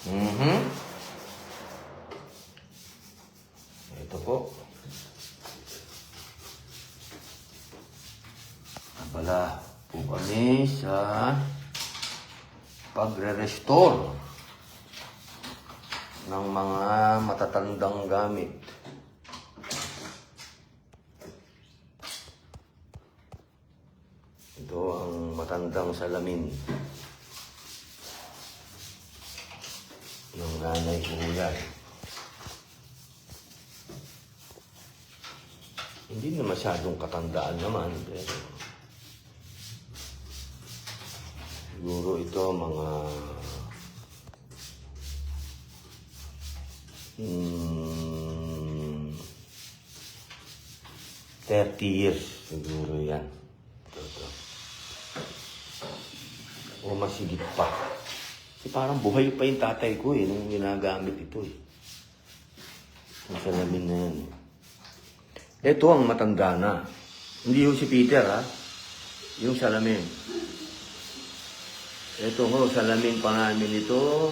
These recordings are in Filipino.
Mhm. Ito po. Abala po kami sa pagre-restore ng mga matatandang gamit. Ito ang matandang salamin ng nanay ko yan. Hindi na masyadong katandaan naman, pero siguro ito mga 30 years siguro yan. Ito. O masigit pa. Kasi parang buhay pa yung tatay ko nung ginagamit ito Yung salamin na yan. Ito ang matanda na. Hindi yung si Peter yung salamin. Ito salamin pa namin ito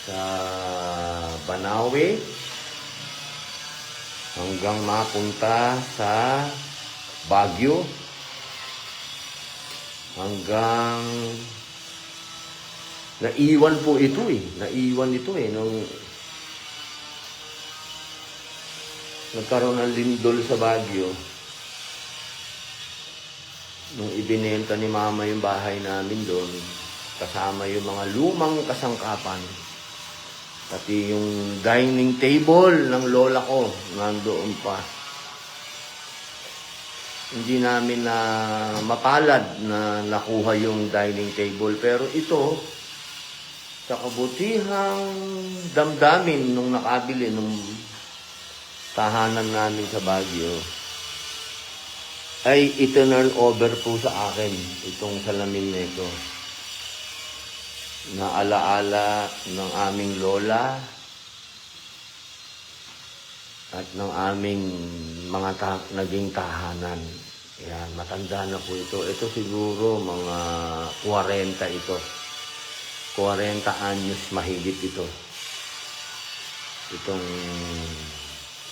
sa Banawe hanggang mapunta sa Baguio hanggang naiwan po ito naiwan ito nung nagkaroon ng lindol sa Baguio nung ibinenta ni mama yung bahay namin doon kasama yung mga lumang kasangkapan pati yung dining table ng lola ko nandoon pa. Hindi namin na mapalad na nakuha yung dining table. Pero ito, sa kabutihang damdamin nung nakabili nung tahanan namin sa Baguio, ay eternal over po sa akin itong salamin na ito. Na alaala ng aming lola at ng aming mga naging tahanan. Yan, matanda na po ito. Ito siguro mga 40 ito. 40 anyos mahigit ito. Itong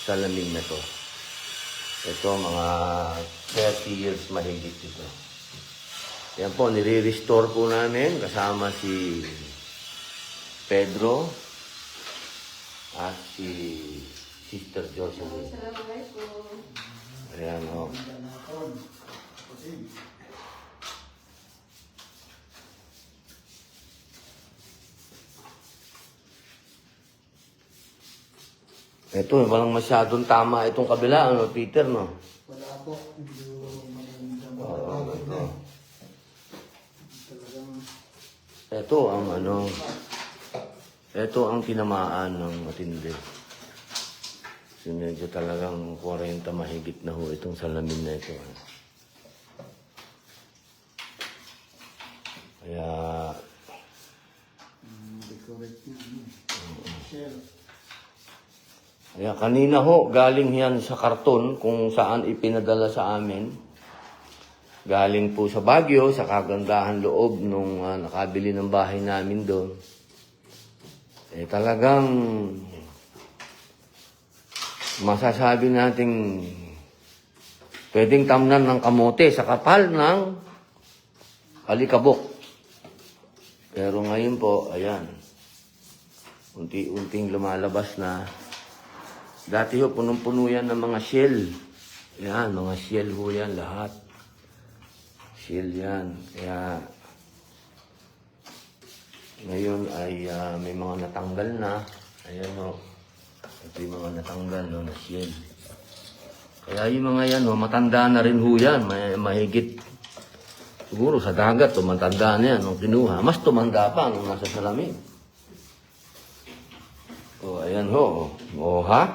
salamin na to. Ito mga 30 years mahigit ito. Yan po, nire-restore po namin kasama si Pedro at si Sister Jocelyn. Assalamualaikum. Ayan o. Ito, walang masyadong tama itong kabila, Peter, no? Wala po. Medyo magandang Oo, ito. talagang Ito ang ito ang tinamaan ng matindi. So, medyo talagang 40 mahigit na ho itong salamin na ito. Kaya, decorate niya. Shell. kaya kanina ho, galing yan sa karton kung saan ipinadala sa amin. Galing po sa Baguio, sa kagandahan loob nung nakabili ng bahay namin doon. Talagang masasabi nating pwedeng tamnan ng kamote sa kapal ng alikabok. Pero ngayon po, ayan, unti-unting lumalabas na. Dati ho, punong-puno yan ng mga shell. Yan, mga shell ho yan lahat. Shell yan. Kaya ngayon ay may mga natanggal na. Ayan o. Ito yung mga natanggal na shell. Kaya yung mga yan matanda na rin ho yan. Mahigit. Siguro sa dagat matanda na yan nung kinuha. Mas tumanda pa nung nasa salamin. O ayan ho. O ha?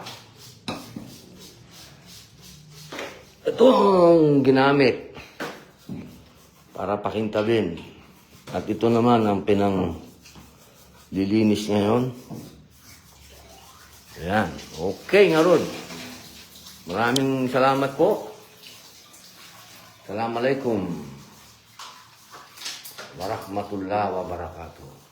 Ito ang ginamit para pakintabin. At ito naman ang lilinis ngayon. Ayan. Okay nga Rod. Maraming salamat po. Assalamualaikum warahmatullahi wabarakatuh.